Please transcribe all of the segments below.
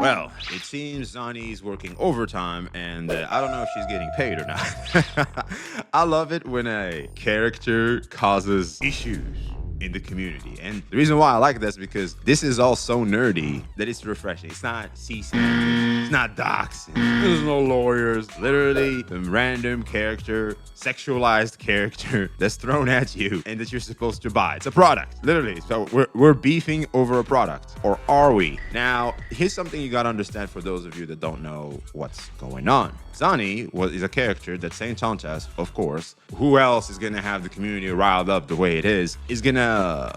Well, it seems Zani's working overtime, and I don't know if she's getting paid or not. I love it when a character causes issues in the community. And the reason why I like this is because this is all so nerdy that it's refreshing. It's not CSAM, it's not doxing, there's no lawyers. Literally, a random character, sexualized character that's thrown at you and that you're supposed to buy. It's a product, literally. So we're beefing over a product, or are we? Now, here's something you gotta understand for those of you that don't know what's going on. Zani is a character that Saintontas, of course, who else is gonna have the community riled up the way it is gonna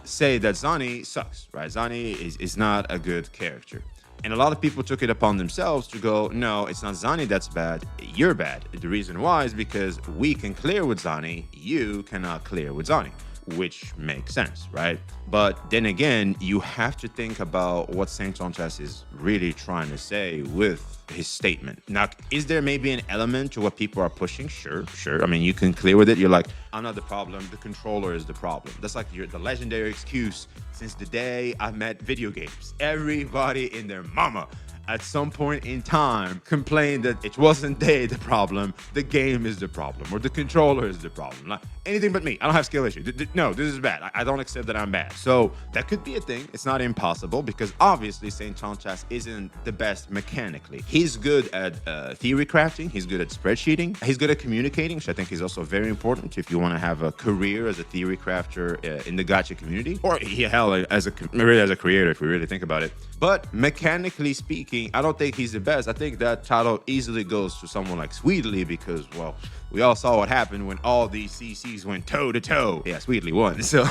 say that Zani sucks, right? Zani is not a good character. And a lot of people took it upon themselves to go, no, it's not Zani that's bad, you're bad. The reason why is because we can clear with Zani, you cannot clear with Zani, which makes sense, right? But then again, you have to think about what Saintontas is really trying to say with his statement. Now, is there maybe an element to what people are pushing? Sure. I mean, you can clear with it. You're like, I'm not the problem. The controller is the problem. That's like the legendary excuse since the day I met video games. Everybody in their mama at some point in time complained that it wasn't they the problem, the game is the problem, or the controller is the problem. Like, anything but me. I don't have skill issues. No, this is bad. I don't accept that I'm bad. So that could be a thing. It's not impossible because obviously Saintontas isn't the best mechanically. He's good at theory crafting. He's good at spreadsheeting. He's good at communicating, which I think is also very important if you want to have a career as a theory crafter in the gacha community, or hell, as a creator if we really think about it. But mechanically speaking, I don't think he's the best. I think that title easily goes to someone like Sweetly because, well, we all saw what happened when all these CCs went toe to toe. Yeah, Sweetly won. So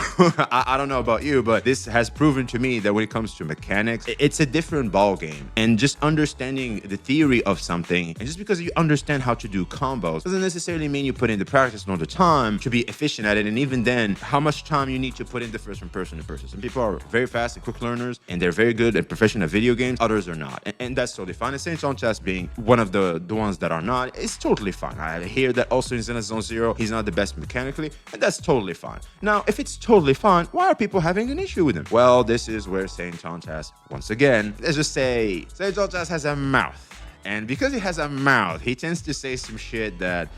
I don't know about you, but this has proven to me that when it comes to mechanics, it's a different ball game. And just understanding the theory of something, and just because you understand how to do combos, doesn't necessarily mean you put in the practice and all the time to be efficient at it. And even then, how much time you need to put into from person to person. Some people are very fast and quick learners, and they're very good and proficient at video games. Others are not. And that's totally fine. And Saintontas being one of the ones that are not, it's totally fine. I hear that also in Zenith Zone Zero, he's not the best mechanically, and that's totally fine. Now, if it's totally fine, why are people having an issue with him? Well, this is where Saintontas, once again, let's just say, Saintontas has a mouth. And because he has a mouth, he tends to say some shit that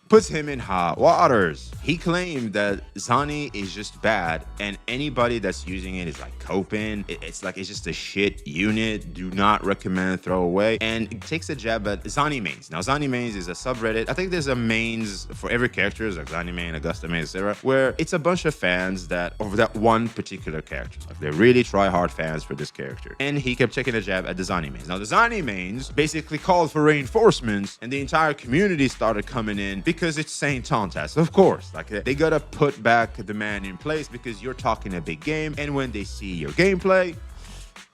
puts him in hot waters. He claimed that Zani is just bad, and anybody that's using it is like coping. It's just a shit unit. Do not recommend, throw away. And it takes a jab at Zani mains. Now, Zani mains is a subreddit. I think there's a mains for every character, like Zani main, Augusta main, etc., where it's a bunch of fans that over that one particular character. Like they're really try-hard fans for this character. And he kept taking a jab at the Zani mains. Now, the Zani mains basically called for reinforcements, and the entire community started coming in because it's Saintontas, of course. Like they gotta put back the man in place because you're talking a big game, and when they see your gameplay,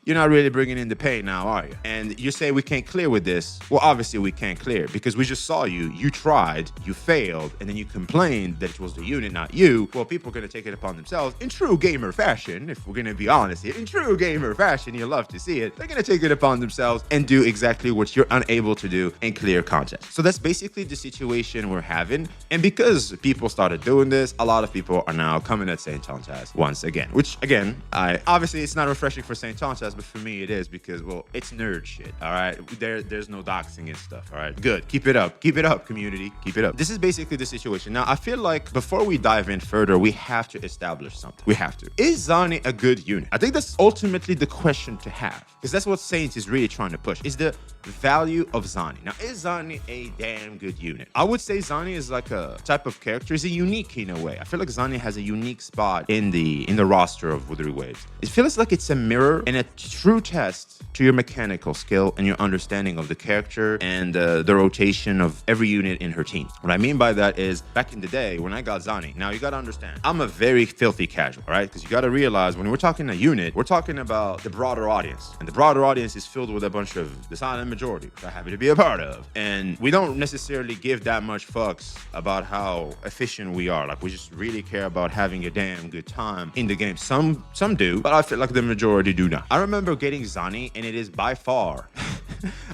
you're not really bringing in the pay now, are you? And you say we can't clear with this. Well, obviously we can't clear because we just saw you tried, you failed, and then you complained that it was the unit, not you. Well, people are gonna take it upon themselves in true gamer fashion, if we're gonna be honest here. In true gamer fashion, you love to see it. They're gonna take it upon themselves and do exactly what you're unable to do and clear content. So that's basically the situation we're having. And because people started doing this, a lot of people are now coming at Saintontas once again. Which again, obviously it's not refreshing for Saintontas, but for me it is because, well, it's nerd shit, all right? There's no doxing and stuff, all right? Good, keep it up, community, keep it up. This is basically the situation. Now, I feel like before we dive in further, we have to establish something. We have to. Is Zani a good unit? I think that's ultimately the question to have, because that's what Saints is really trying to push, is the value of Zani. Now, is Zani a damn good unit? I would say Zani is like a type of character, is a unique in a way. I feel like Zani has a unique spot in the roster of Wuthering Waves. It feels like it's a mirror and a true test to your mechanical skill and your understanding of the character and the rotation of every unit in her team. What I mean by that is, back in the day when I got Zani, now you gotta understand, I'm a very filthy casual, all right? Because you gotta realize when we're talking a unit, we're talking about the broader audience. And the broader audience is filled with a bunch of the silent majority, which I happen to be a part of. And we don't necessarily give that much fucks about how efficient we are. Like, we just really care about having a damn good time in the game. Some do, but I feel like the majority do not. I remember getting Zani, and it is by far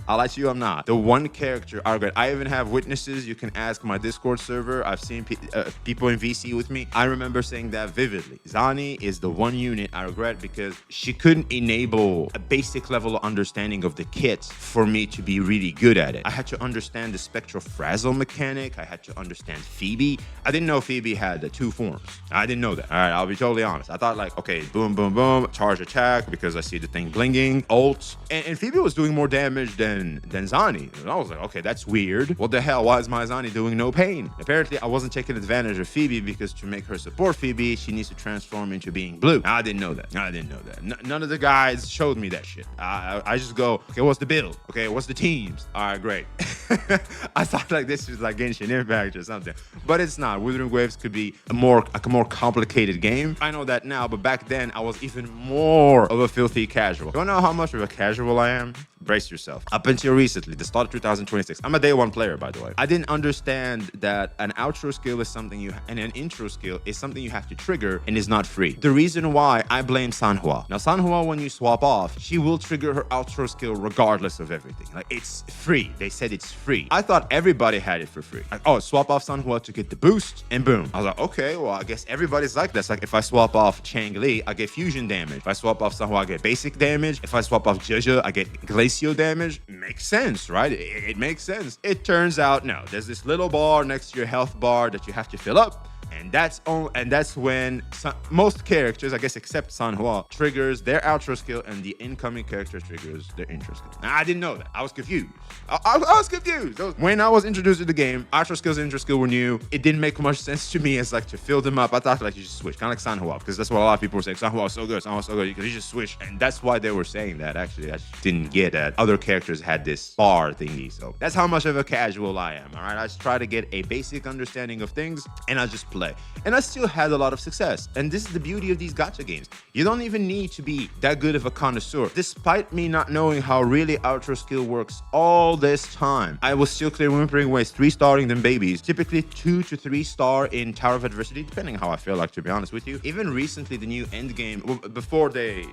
I'll let you, I'm not. The one character I regret. I even have witnesses. You can ask my Discord server. I've seen people in VC with me. I remember saying that vividly. Zani is the one unit I regret because she couldn't enable a basic level of understanding of the kit for me to be really good at it. I had to understand the spectral frazzle mechanic. I had to understand Phoebe. I didn't know Phoebe had the 2 forms. I didn't know that. All right, I'll be totally honest. I thought like, okay, boom, boom, boom, charge attack because I see the thing blinging, ult. And Phoebe was doing more damage than Zani. And I was like, okay, that's weird. What the hell? Why is my Zani doing no pain? Apparently, I wasn't taking advantage of Phoebe because to make her support Phoebe, she needs to transform into being blue. I didn't know that. None of the guys showed me that shit. I just go, okay, what's the build? Okay, what's the teams? All right, great. I thought like this was like Genshin Impact or something, but it's not. Wuthering Waves could be a more complicated game. I know that now, but back then I was even more of a filthy casual. You don't know how much of a casual I am? Brace yourself. Up until recently, the start of 2026, I'm a day 1 player, by the way. I didn't understand that an outro skill is something and an intro skill is something you have to trigger and is not free. The reason why I blame Sanhua. Now, Sanhua, when you swap off, she will trigger her outro skill regardless of everything. Like, it's free. They said it's free. I thought everybody had it for free. Like, oh, swap off Sanhua to get the boost, and boom. I was like, okay, well, I guess everybody's like this. Like, if I swap off Changli, I get fusion damage. If I swap off Sanhua, I get basic damage. If I swap off Jeja, I get glacial damage. Makes sense, right? It makes sense. It turns out, no. There's this little bar next to your health bar that you have to fill up. And that's when most characters, I guess except Sanhua, triggers their outro skill and the incoming character triggers their intro skill. Now, I didn't know that. I was confused. I was confused. When I was introduced to the game, outro skills and intro skill were new. It didn't make much sense to me as like to fill them up. I thought like you just switch, kind of like Sanhua, because that's what a lot of people were saying. Sanhua is so good, because you just switch. And that's why they were saying that. Actually, I just didn't get that other characters had this bar thingy. So that's how much of a casual I am. All right, I just try to get a basic understanding of things and I just play. And I still had a lot of success. And this is the beauty of these gacha games. You don't even need to be that good of a connoisseur. Despite me not knowing how really outro skill works all this time, I was still clearing Whimpering Waves 3-starring them babies. Typically 2 to 3-star in Tower of Adversity, depending how I feel like, to be honest with you. Even recently, the new end game, before they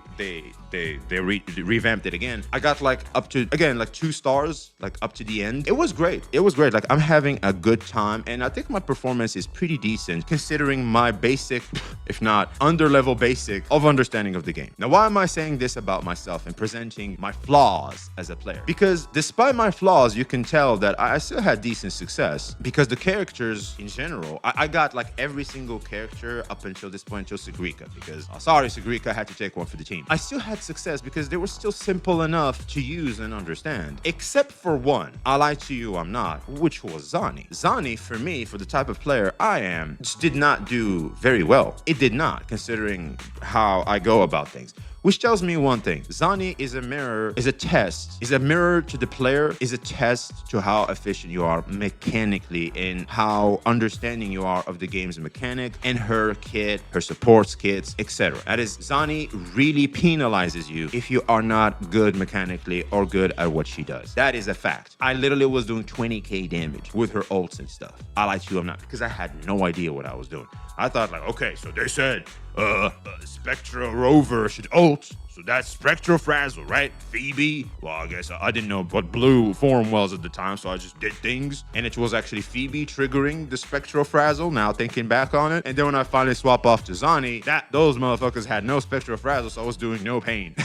revamped it again, I got like up to, again, like 2 stars, like up to the end. It was great. Like I'm having a good time. And I think my performance is pretty decent considering my basic, if not under-level basic, of understanding of the game. Now, why am I saying this about myself and presenting my flaws as a player? Because despite my flaws, you can tell that I still had decent success because the characters in general, I got like every single character up until this point, until Sagrika, because, sorry, Sagrika had to take one for the team. I still had success because they were still simple enough to use and understand, except for one. I lied to you, I'm not, which was Zani. Zani, for me, for the type of player I am, just did not do very well. It did not, considering how I go about things. Which tells me one thing. Zani is a mirror, is a test, is a mirror to the player, is a test to how efficient you are mechanically and how understanding you are of the game's mechanic and her kit, her supports kits, etc. That is, Zani really penalizes you if you are not good mechanically or good at what she does. That is a fact. I literally was doing 20k damage with her ults and stuff. I lied to you, I'm not, because I had no idea what I was doing. I thought like, okay, so they said Spectra Rover should ult, so that's Spectral Frazzle, right? Phoebe? Well, I guess I didn't know what blue form was at the time, so I just did things. And it was actually Phoebe triggering the Spectral Frazzle, now thinking back on it. And then when I finally swap off to Zani, those motherfuckers had no Spectral Frazzle, so I was doing no pain.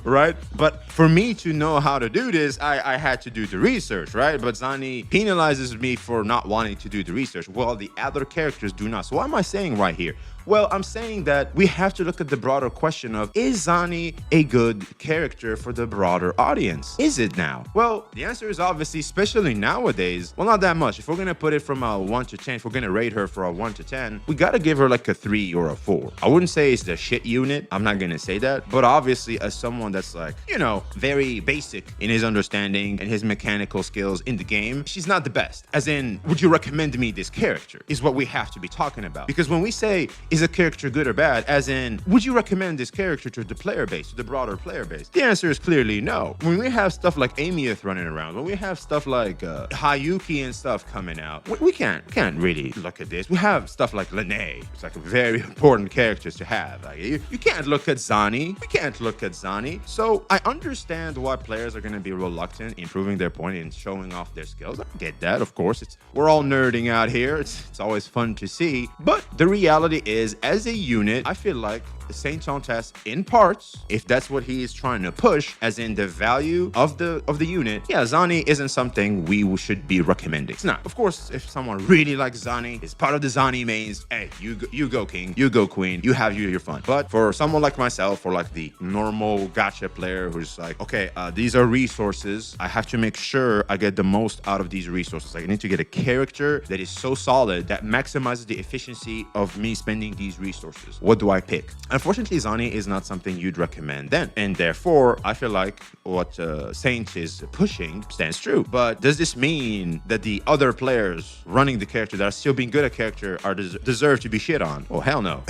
Right? But for me to know how to do this, I had to do the research, right? But Zani penalizes me for not wanting to do the research, while the other characters do not. So what am I saying right here? Well, I'm saying that we have to look at the broader question of, is Zani a good character for the broader audience? Is it now? Well, the answer is obviously, especially nowadays, well, not that much. If we're going to put it from a 1 to 10, if we're going to rate her for a 1 to 10, we got to give her like a 3 or a 4. I wouldn't say it's the shit unit. I'm not going to say that. But obviously, as someone that's like, you know, very basic in his understanding and his mechanical skills in the game, she's not the best. As in, would you recommend me this character? Is what we have to be talking about. Because when we say, is a character good or bad? As in, would you recommend this character to the player base, to the broader player base? The answer is clearly no. When we have stuff like Amiyeth running around, when we have stuff like Hayuki and stuff coming out, we can't really look at this. We have stuff like Lene. It's like a very important characters to have. Like, you can't look at Zani. We can't look at Zani. So I understand why players are going to be reluctant in proving their point and showing off their skills. I get that, of course. We're all nerding out here. It's always fun to see. But the reality is, as a unit, I feel like Saintontas, in parts, if that's what he is trying to push, as in the value of the unit, yeah, Zani isn't something we should be recommending. It's not. Of course, if someone really likes Zani, is part of the Zani mains, hey, you go king, you go queen, you have your fun. But for someone like myself, or like the normal gacha player who's like, okay, these are resources, I have to make sure I get the most out of these resources. Like, I need to get a character that is so solid that maximizes the efficiency of me spending these resources. What do I pick? Unfortunately, Zani is not something you'd recommend then. And therefore, I feel like what Saint is pushing stands true. But does this mean that the other players running the character that are still being good at character are deserve to be shit on? Well, hell no.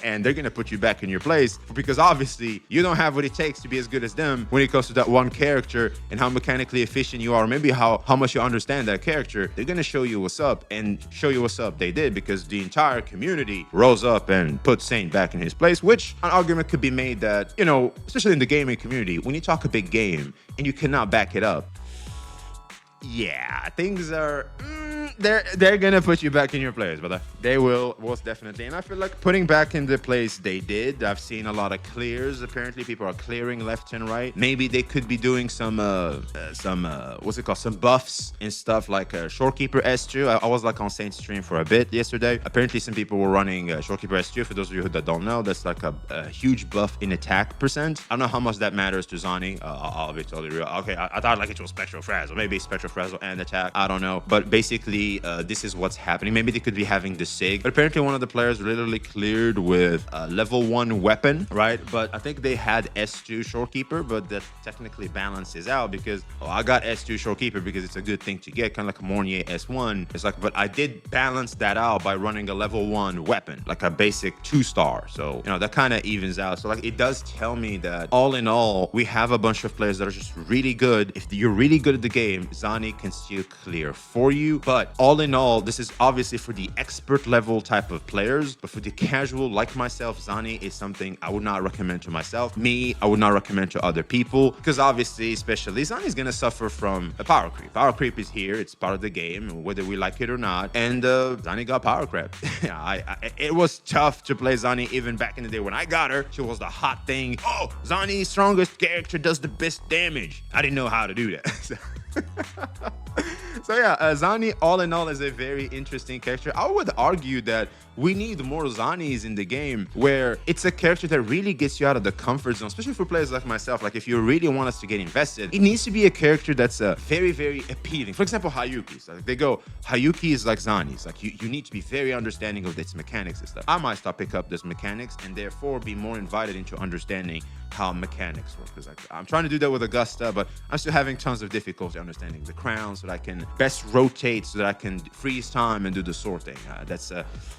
And they're going to put you back in your place because obviously you don't have what it takes to be as good as them when it comes to that one character and how mechanically efficient you are, or maybe how much you understand that character. They're going to show you what's up, and show you what's up they did, because the entire community rose up and put Saint back in his place, which an argument could be made that, you know, especially in the gaming community, when you talk a big game and you cannot back it up, yeah, things are they're gonna put you back in your place, brother. They will, most definitely. And I feel like putting back in the place they did. I've seen a lot of clears. Apparently, people are clearing left and right. Maybe they could be doing some what's it called? Some buffs and stuff like Shorekeeper S2. I was like on Saint's stream for a bit yesterday. Apparently, some people were running Shorekeeper S2. For those of you that don't know, that's like a huge buff in attack percent. I don't know how much that matters to Zani. I'll be totally real. Okay, I thought like it was Spectral Frazzle. Maybe Spectral Frazzle and attack. I don't know. But basically, this is what's happening. Maybe they could be having the SIG, but apparently one of the players literally cleared with a level 1 weapon, right? But I think they had S2 Shorekeeper, but that technically balances out because, oh, I got S2 Shorekeeper because it's a good thing to get, kind of like a Mornier S1. It's like, but I did balance that out by running a level 1 weapon, like a basic 2-star. So, you know, that kind of evens out. So like, it does tell me that all in all, we have a bunch of players that are just really good. If you're really good at the game, Zani can still clear for you. But all in all, this is obviously for the expert level type of players, but for the casual like myself, Zani is something I would not recommend to myself. I would not recommend to other people, because obviously, especially, Zani is going to suffer from a power creep. Power creep is here. It's part of the game, whether we like it or not. And Zani got power creep. It was tough to play Zani even back in the day when I got her. She was the hot thing. Oh, Zani's strongest character does the best damage. I didn't know how to do that. So yeah, Zani all in all is a very interesting character. I would argue that we need more Zanis in the game, where it's a character that really gets you out of the comfort zone, especially for players like myself. Like, if you really want us to get invested, it needs to be a character that's very, very appealing. For example, Hayuki. So, like, they go, Hayuki is like Zani. It's like, you need to be very understanding of its mechanics and stuff. I might start pick up this mechanics and therefore be more invited into understanding how mechanics work. Because I'm trying to do that with Augusta, but I'm still having tons of difficulty understanding the crown so that I can best rotate, so that I can freeze time and do the sorting.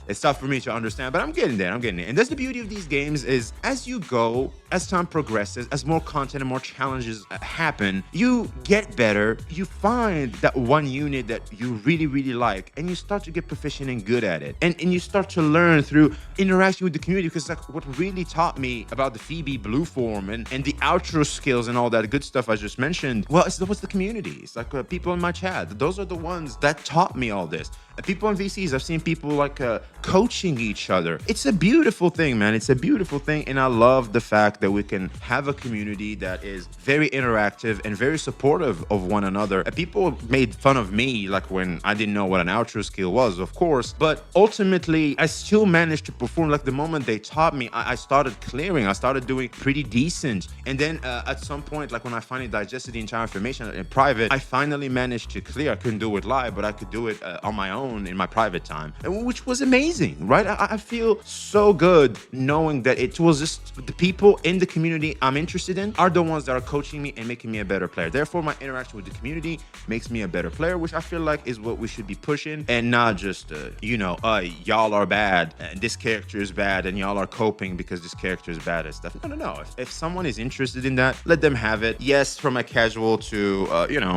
It's tough for me to understand, but I'm getting there. And that's the beauty of these games, is as you go, as time progresses, as more content and more challenges happen, you get better. You find that one unit that you really, really like, and you start to get proficient and good at it. And you start to learn through interaction with the community, because like, what really taught me about the Phoebe blue form and the outro skills and all that good stuff I just mentioned, well, it was the community. It's like people in my chat. Those are the ones that taught me all this. People in VCs, I've seen people like coaching each other. It's a beautiful thing, man. It's a beautiful thing. And I love the fact that we can have a community that is very interactive and very supportive of one another. People made fun of me, like when I didn't know what an outro skill was, of course. But ultimately, I still managed to perform. Like, the moment they taught me, I started clearing. I started doing pretty decent. And then at some point, like when I finally digested the entire information in private, I finally managed to clear. I couldn't do it live, but I could do it on my own. own in my private time, which was amazing, right? I feel so good knowing that it was just the people in the community I'm interested in are the ones that are coaching me and making me a better player. Therefore, my interaction with the community makes me a better player, which I feel like is what we should be pushing, and not just, y'all are bad and this character is bad and y'all are coping because this character is bad and stuff. No. If someone is interested in that, let them have it. Yes, from a casual to,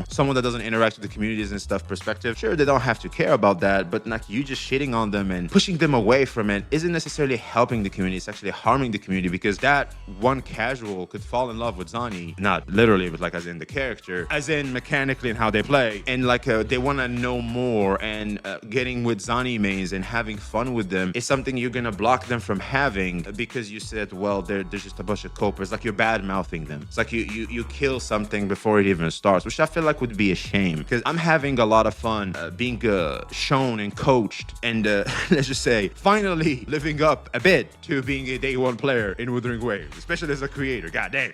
someone that doesn't interact with the communities and stuff perspective, sure, they don't have to care about that, but like you just shitting on them and pushing them away from it isn't necessarily helping the community. It's actually harming the community, because that one casual could fall in love with Zani, not literally, but like as in the character, as in mechanically and how they play, and like they want to know more, and getting with Zani mains and having fun with them is something you're gonna block them from having because you said, well, they're just a bunch of copers. Like you're bad mouthing them. It's like you kill something before it even starts, which I feel like would be a shame, because I'm having a lot of fun being shown and coached and let's just say finally living up a bit to being a day one player in Wuthering Waves, especially as a creator. God damn.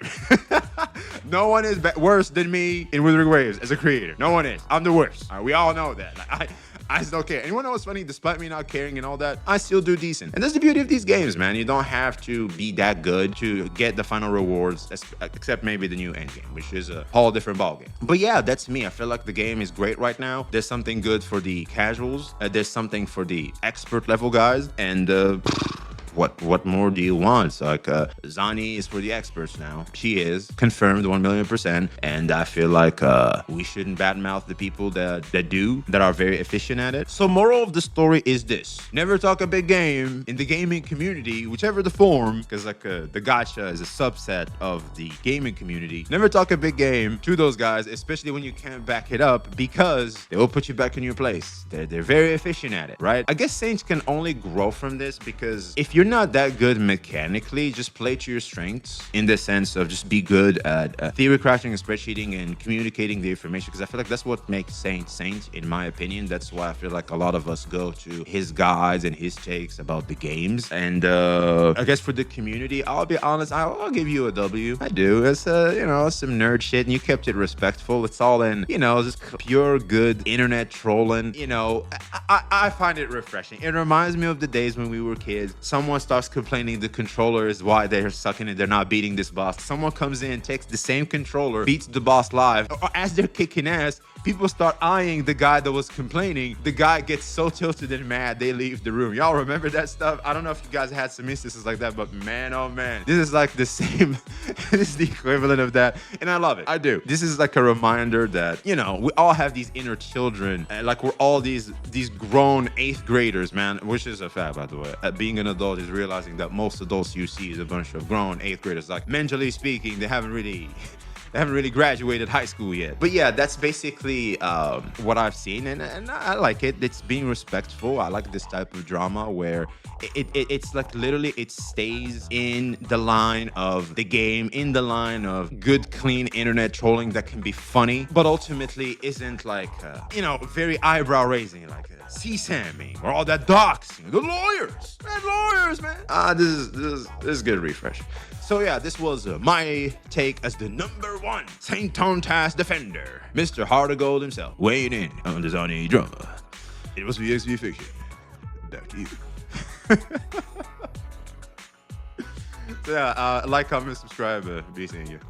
No one is worse than me in Wuthering Waves as a creator. No one is. I'm the worst. We all know that. Like, I still care. And you know what's funny? Despite me not caring and all that, I still do decent. And that's the beauty of these games, man. You don't have to be that good to get the final rewards, except maybe the new endgame, which is a whole different ballgame. But yeah, that's me. I feel like the game is great right now. There's something good for the casuals. There's something for the expert level guys. And what more do you want? So like Zani is for the experts now. She is confirmed 1,000,000%, and I feel like we shouldn't badmouth the people that are very efficient at it. So moral of the story is this: never talk a big game in the gaming community, whichever the form, because like the gacha is a subset of the gaming community. Never talk a big game to those guys, especially when you can't back it up, because they will put you back in your place. They're very efficient at it, right? I guess Saints can only grow from this, because if you're not that good mechanically, just play to your strengths in the sense of just be good at theory crafting and spreadsheeting and communicating the information, because I feel like that's what makes Saint, in my opinion. That's why I feel like a lot of us go to his guides and his takes about the games. And I guess for the community, I'll be honest, I'll give you a W. I do. It's some nerd shit, and you kept it respectful. It's all in, just pure good internet trolling. I find it refreshing. It reminds me of the days when we were kids. Someone starts complaining the controller is why they're sucking it, they're not beating this boss. Someone comes in, takes the same controller, beats the boss live, or as they're kicking ass, people start eyeing the guy that was complaining. The guy gets so tilted and mad, they leave the room. Y'all remember that stuff? I don't know if you guys had some instances like that, but man, oh man, this is like the same. This is the equivalent of that, and I love it. I do. This is like a reminder that, we all have these inner children, and like we're all these grown 8th graders, man, which is a fact, by the way. Being an adult is realizing that most adults you see is a bunch of grown 8th graders. Like, mentally speaking, they haven't really graduated high school yet. But yeah, that's basically what I've seen, and I like it. It's being respectful. I like this type of drama where it's like literally it stays in the line of the game, in the line of good, clean internet trolling that can be funny, but ultimately isn't like, very eyebrow raising, like CSAMing or all that doxing. The lawyers, man. This is good refresh. So yeah, this was my take as the #1 Saintontas defender, Mr. Heart of Gold himself, weighing in on the Zani drama. It was VXV Fiction. Back to you. So yeah, like, comment, subscribe. Be seeing you.